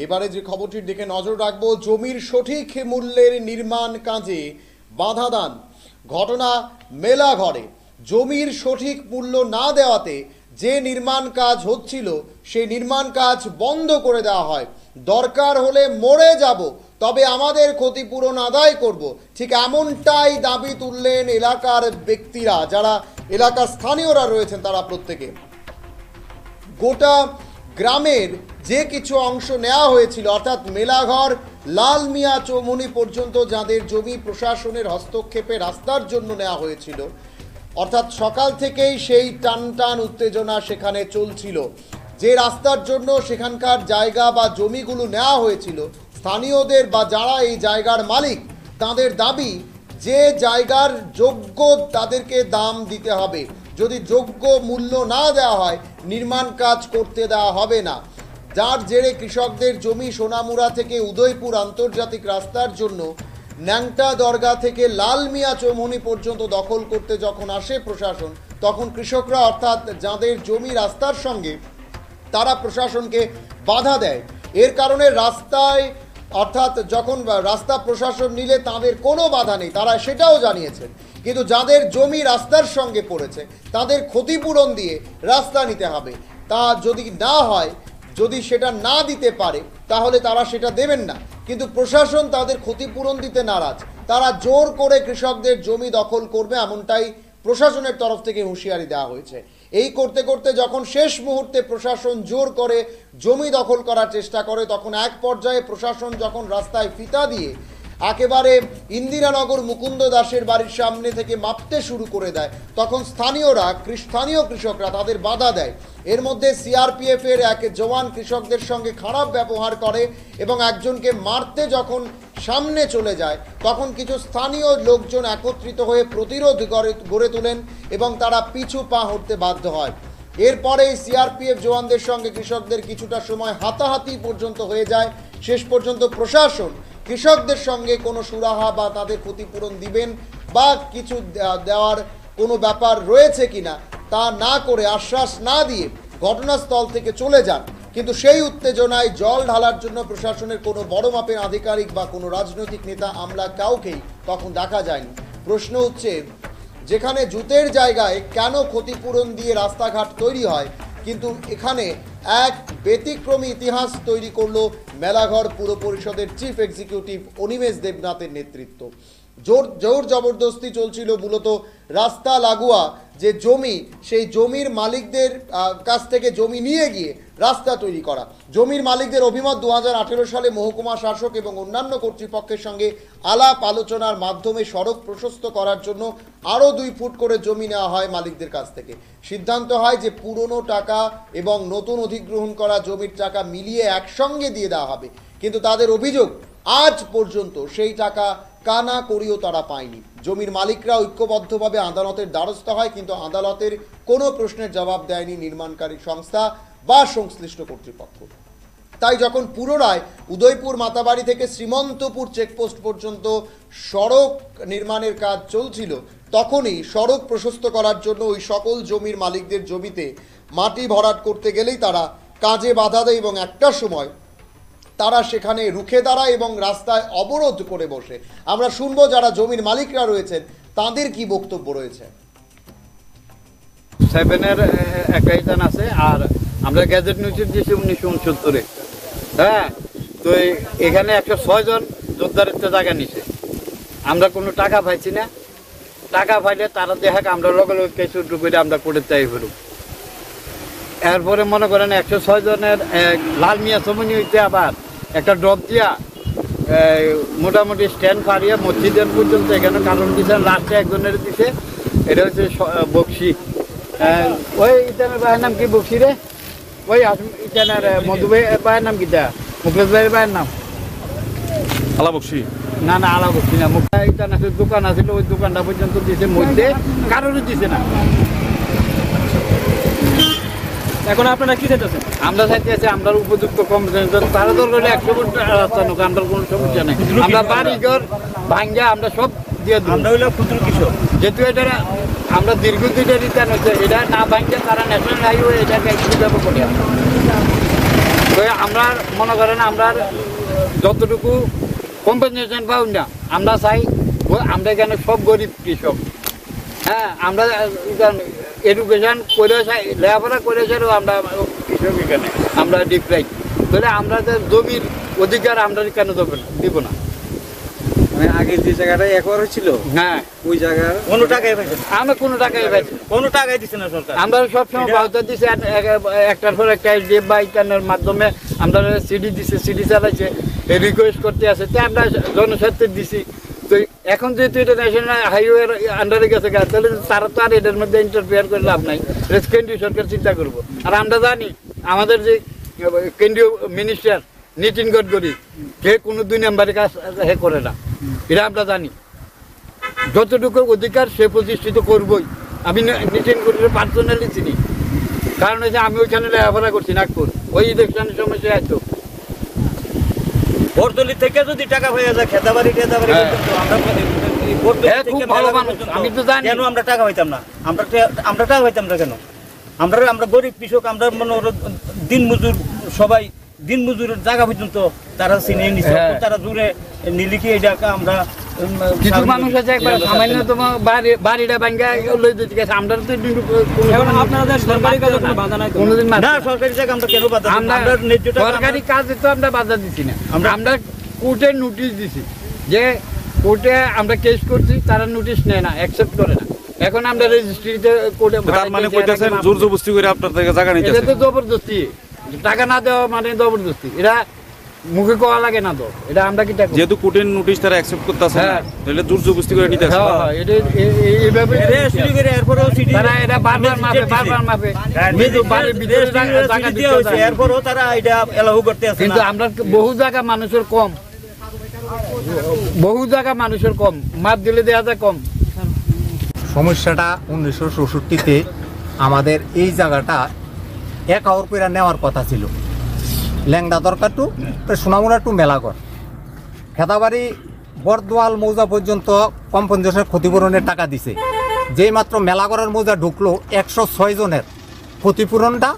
এবারে যে খবরটির দিকে নজর রাখবো, জমির সঠিক মূল্যের নির্মাণ কাজে বাধা দান ঘটনা মেলাঘরে। জমির সঠিক মূল্য না দেওয়াতে যে নির্মাণ কাজ হচ্ছিল সেই নির্মাণ কাজ বন্ধ করে দেওয়া হয়। দরকার হলে মরে যাব, তবে আমাদের ক্ষতিপূরণ আদায় করব, ঠিক এমনটাই দাবি তুললেন এলাকার ব্যক্তিরা, যারা এলাকার স্থানীয়রা রয়েছেন। তারা প্রত্যেকে গোটা গ্রামের যে কিছু অংশ নেওয়া হয়েছিল, অর্থাৎ মেলাঘর লাল মিয়া চৌমুহনী পর্যন্ত যাদের জমি প্রশাসনের হস্তক্ষেপে রাস্তার জন্য নেওয়া হয়েছিল, অর্থাৎ সকাল থেকেই সেই টান উত্তেজনা সেখানে চলছিল। যে রাস্তার জন্য সেখানকার জায়গা বা জমিগুলো নেওয়া হয়েছিল, স্থানীয়দের বা যারা এই জায়গার মালিক তাদের দাবি যে জায়গার যোগ্য তাদেরকে দাম দিতে হবে। যদি যোগ্য মূল্য না দেওয়া হয় নির্মাণ কাজ করতে দেওয়া হবে না। যার জেরে কৃষকদের জমি সোনামুড়া থেকে উদয়পুর আন্তর্জাতিক রাস্তার জন্য ন্যাংটা দরগা থেকে লাল মিয়া চৌমুহনী পর্যন্ত দখল করতে যখন আসে প্রশাসন, তখন কৃষকরা অর্থাৎ যাদের জমি রাস্তার সঙ্গে তারা প্রশাসনকে বাধা দেয়। এর কারণে রাস্তায় অর্থাৎ যখন রাস্তা প্রশাসন নিলে তাদের কোনো বাধা নেই, তারা সেটাও জানিয়েছেন। কিন্তু যাদের জমি রাস্তার সঙ্গে পড়েছে তাদের ক্ষতিপূরণ দিয়ে রাস্তা নিতে হবে। তা যদি না হয়, যদি সেটা না দিতে পারে তাহলে তারা সেটা দেবেন না। কিন্তু প্রশাসন তাদের ক্ষতিপূরণ দিতে নারাজ, তারা জোর করে কৃষকদের জমি দখল করবে, এমনটাই প্রশাসনের তরফ থেকে হুঁশিয়ারি দেওয়া হয়েছে। এই করতে করতে যখন শেষ মুহূর্তে প্রশাসন জোর করে জমি দখল করার চেষ্টা করে, তখন এক পর্যায়ে প্রশাসন যখন রাস্তায় ফিতা দিয়ে একেবারে ইন্দিরানগর মুকুন্দ দাসের বাড়ির সামনে থেকে মাপতে শুরু করে দেয়, তখন স্থানীয় কৃষকরা তাদের বাধা দেয়। এর মধ্যে সিআরপিএফের এক জওয়ান কৃষকদের সঙ্গে খারাপ ব্যবহার করে এবং একজনকে মারতে যখন সামনে চলে যায়, তখন কিছু স্থানীয় লোকজন একত্রিত হয়ে প্রতিরোধ গড়ে তোলেন এবং তারা পিছু পা হতে বাধ্য হয়। এরপরেই সিআরপিএফ জওয়ানদের সঙ্গে কৃষকদের কিছুটা সময় হাতাহাতি পর্যন্ত হয়ে যায়। শেষ পর্যন্ত প্রশাসন কৃষকদের সঙ্গে কোনো সুরাহা বা তাদের ক্ষতিপূরণ দিবেন বা কিছু দেওয়ার কোনো ব্যাপার রয়েছে কিনা তা না করে, আশ্বাস না দিয়ে ঘটনাস্থল থেকে চলে যান। কিন্তু সেই উত্তেজনায় জল ঢালার জন্য প্রশাসনের কোনো বড় মাপের আধিকারিক বা কোনো রাজনৈতিক নেতা আমলা কাউকেই তখন দেখা যায়নি। প্রশ্ন হচ্ছে, যেখানে জুতের জায়গায় কেন ক্ষতিপূরণ দিয়ে রাস্তাঘাট তৈরি হয়, কিন্তু এখানে এক ব্যতিক্রমী ইতিহাস তৈরি করলো মেলাঘর পুর পরিষদের চিফ এক্সিকিউটিভ অনিমেষ দেবনাথের নেতৃত্ব। জোর জবরদস্তি চলছিল মূলত রাস্তা লাগোয়া যে জমি, সেই জমির মালিকদের কাছ থেকে জমি নিয়ে গিয়ে রাস্তা তৈরি করা। জমির মালিকদের অভিমত 2018 সালে মহকুমা শাসক এবং অন্যান্য কর্তৃপক্ষের সঙ্গে আলাপ আলোচনার মাধ্যমে সড়ক প্রশস্ত করার জন্য আরও 2 ফুট করে জমি নেওয়া হয় মালিকদের কাছ থেকে। সিদ্ধান্ত হয় যে পুরনো টাকা এবং নতুন অধিগ্রহণ করা জমির টাকা মিলিয়ে একসঙ্গে দিয়ে দেওয়া হবে। কিন্তু তাদের অভিযোগ, আজ পর্যন্ত সেই টাকা কানা করিও তারা পায়নি। জমির মালিকরা ঐক্যবদ্ধভাবে আদালতের দ্বারস্থ হয়, কিন্তু আদালতের কোনো প্রশ্নের জবাব দেয়নি নির্মাণকারী সংস্থা বা সংশ্লিষ্ট কর্তৃপক্ষ। তাই যখন পুনরায় উদয়পুর মাতাবাড়ি থেকে শ্রীমন্তপুর চেকপোস্ট পর্যন্ত সড়ক নির্মাণের কাজ চলছিল, তখনই সড়ক প্রশস্ত করার জন্য ওই সকল জমির মালিকদের জমিতে মাটি ভরাট করতে গেলেই তারা কাজে বাধা দেয় এবং একটা সময় তারা সেখানে রুখে দাঁড়ায় এবং রাস্তায় অবরোধ করে বসে। আমরা শুনবো যারা জমির মালিকরা রয়েছেন তাদের কি বক্তব্য রয়েছে। 7-এর একাইদান আছে, আর আমরা গ্যাজেট নোটিশ দিয়েছি 1969-এ। হ্যাঁ, তো এখানে 106 জন যোদ্ধারের জায়গা নিছে। আমরা কোনো টাকা পাইছি না, টাকা পাইলে তারা দেখাক আমরা লগে লগে কিছু করে আমরা করে চাই হলো। এরপরে মনে করেন 106 জনের লাল মিয়া চৌমুহনী হইতে আবার একটা ড্রপ দিয়া মোটামুটি স্ট্যান্ড পাড়িয়ে মসজিদের পর্যন্ত এখানে কারণ দিয়েছেন, লাস্টে একজনের দিছে। এটা হচ্ছে বক্সি। ওই ইটানের ভাইয়ের নাম কি বক্সি রে? ওই ইটানের মধু ভাইয়ের নাম কিটা? মুকেশ ভাইয়ের ভাইয়ের নাম আলা বক্সি? না না, আলা বক্সি না। মুখটা ইটান আছে, দোকান আছিল, ওই দোকানটা পর্যন্ত দিয়েছে, মধ্যে কারোরই দিছে না। এখন আপনারা কি চাইতেছেন? আমরা চাইতেছি আমরা উপযুক্ত কম্পিউটার তারা দরকার 100 ফুট রাস্তা নোক, আমরা কোনো সমস্যা নেই। আমরা বাড়িঘর ভাঙ্গা আমরা সব দিয়ে দিই। আমরা হইলো ক্ষুদ্র কৃষক, যেহেতু এটা আমরা দীর্ঘদিনের রিটার্ন হচ্ছে, এটা না ভাঙ্গে তারা ন্যাশনাল হাইওয়ে এটাকে একটু ব্যবহার করি। তো আমরা মনে করেন আমরা যতটুকু কম্পেনসেশন পাই না, আমরা চাই আমরা এখানে সব গরিব কৃষক। হ্যাঁ, আমরা এডুকেশন করে লেখাপড়া করেছেও আমরা কৃষক, এখানে আমরা ডিপ্রাইভ। তাহলে আমরা জমির অধিকার আমরা কেন দিব না? মানে আগে যে জায়গাটা একবার হয়েছিল, হ্যাঁ, ওই জায়গার কোনো টাকাই পাইছেন? আমরা কোনো টাকাই পাইছি, কোনো টাকাই দিচ্ছে না সরকার। আমরা সবসময় বাধা দিচ্ছি, একটার পর একটা SDF বা ইন্টারনেট মাধ্যমে আমরা সিডি দিচ্ছে, সিডি চালাইছে, রিকোয়েস্ট করতে আছে, তো আমরা জনস্বার্থে দিছি। তো এখন যেহেতু এটা ন্যাশনাল হাইওয়ের আন্ডারে গেছে, তাহলে তারা তো আর এটার মধ্যে ইন্টারফেয়ার করে লাভ নাই, কেন্দ্রীয় সরকার চিন্তা করবো। আর আমরা জানি আমাদের যে কেন্দ্রীয় মিনিস্টার নীতিন গডকরি, সে কোনো 2 নম্বরের কাজ হে করে না, এটা আমরা জানি। যতটুকু অধিকার সে প্রতিষ্ঠিত করবই। আমি নীতিন গডকরি পার্সোনালি চিনি, কারণ হচ্ছে আমি ওইখানে লেখাপড়া করছি নাগপুর, ওই ইলেকশনের সময় সে আসতো। ভোটদলি থেকে যদি টাকা হয়ে যায় খেতাবাড়ি টেতাবাড়ি, হ্যাঁ। আমরা ভোটদলি হ্যাঁ, খুব থেকে ভালো মেলা মানুষ, পর্যন্ত আমি তো জানি। কেন আমরা টাকা হইতাম না? আমরা টাকা হইতাম না কেন? আমরা গরিব কৃষক, আমরা মনে হলো দিন মজুর, সবাই দিন মজুরের জায়গা পর্যন্ত তারা চিনিয়ে নিচ্ছে। হ্যাঁ। তারা দূরে নিলিখি এই জায়গা আমরা কিছু মানুষ আছে একবার সামান্যতম বাড়িটা ভাঙ্গা লই দিতে গেছে, আমরা তো এখন আপনাদের সরকারি কাজে কোনো বাধা নাই তো? কোনোদিন না, সরকারি জায়গা আমরা কেন বাধা দিই? আমরা আমরা ন্যায্য টাকা সরকারি কাজে তো আমরা বাধা দিচ্ছি না, আমরা- আমরা কোর্টে নোটিশ দিছি যে কোর্টে আমরা কেস করছি, তারা নোটিশ নেয় না, অ্যাকসেপ্ট করে না। এখন আমরা রেজিস্ট্রিতে কোর্টে তার মানে কইতাছেন জোর জবরদস্তি করে আপনার থেকে জায়গা এটা নিতেছে। তো জবরদস্তি, টাকা না দেওয়া মানে জবরদস্তি, এটা মুখে কোয়া লাগে না তো, এটা আমরা কি টাকা যেহেতু কোর্টের নোটিশ তারা অ্যাকসেপ্ট করতেছে না, হ্যাঁ। তাহলে জোর জবরদস্তি করে নিতেছে। হ্যাঁ, হ্যাঁ, এটা এইভাবে রেজিস্ট্রি করে এরপরেও সিটি তারা এটা বারবার মাপে কিন্তু বাড়ির ভিতরে জায়গা দিতে চায় না। এরপরেও তারা এটা এলাউ করতে আছে কিন্তু না। আমরা বহু জায়গা মানুষের কম, মাপ দিলে দেওয়া যায় কম। সমস্যাটা 1964-তে আমাদের এই জায়গাটা 1 আওয়ার করে নেওয়ার কথা ছিল, ল্যাংদা দরকার টু সোনামুড়া টু মেলাগড়, খেতাবাড়ি বরদোয়াল মৌজা পর্যন্ত কম্পেনসেশনের ক্ষতিপূরণের টাকা দিছে। যেই মাত্র মেলাগড়ের মৌজা ঢুকলো 106 জনের ক্ষতিপূরণটা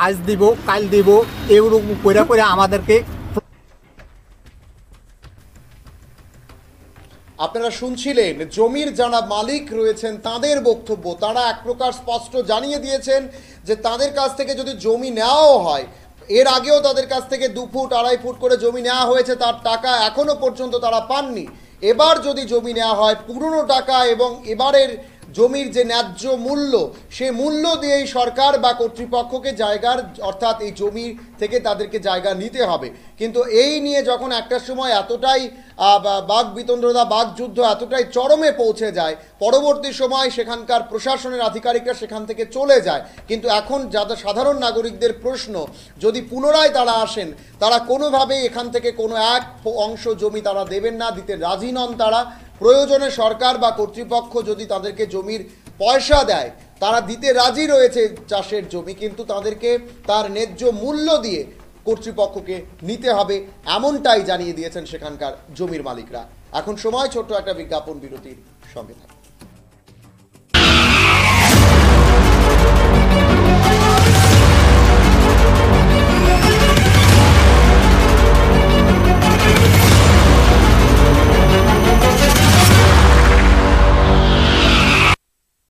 আজ দিব কাল দিব এরকম করে আমাদেরকে। আপনারা শুনছিলেন জমির যারা মালিক রয়েছেন তাদের বক্তব্য। তারা এক প্রকার স্পষ্ট জানিয়ে দিয়েছেন যে তাদের কাছ থেকে যদি জমি নেওয়াও হয়, এর আগেও তাদের কাছ থেকে 2 ফুট 2.5 ফুট করে জমি নেওয়া হয়েছে, তার টাকা এখনো পর্যন্ত তারা পাননি। এবার যদি জমি নেওয়া হয় পুরনো টাকা এবং এবারের জমির যে ন্যায্য মূল্য, সে মূল্য দিয়েই সরকার বা কর্তৃপক্ষকে জায়গার অর্থাৎ এই জমি থেকে তাদেরকে জায়গা নিতে হবে। কিন্তু এই নিয়ে যখন একটা সময় এতটাই বাক বিতণ্ডতা, বাকযুদ্ধ এতটাই চরমে পৌঁছে যায়, পরবর্তী সময় সেখানকার প্রশাসনের আধিকারিকরা সেখান থেকে চলে যায়। কিন্তু এখন যাদের সাধারণ নাগরিকদের প্রশ্ন, যদি পুনরায় তারা আসেন, তারা কোনোভাবেই এখান থেকে কোনো এক অংশ জমি তারা দেবেন না, দিতে রাজি নন তারা। প্রয়োজনে সরকার বা কর্তৃপক্ষ যদি তাদেরকে জমির পয়সা দেয়, তারা দিতে রাজি রয়েছে চাষের জমি, কিন্তু তাদেরকে তার ন্যায্য মূল্য দিয়ে কর্তৃপক্ষকে নিতে হবে, এমনটাই জানিয়ে দিয়েছেন সেখানকার জমির মালিকরা। এখন সময় ছোট্ট একটা বিজ্ঞাপন বিরতির, সঙ্গে থাকুন।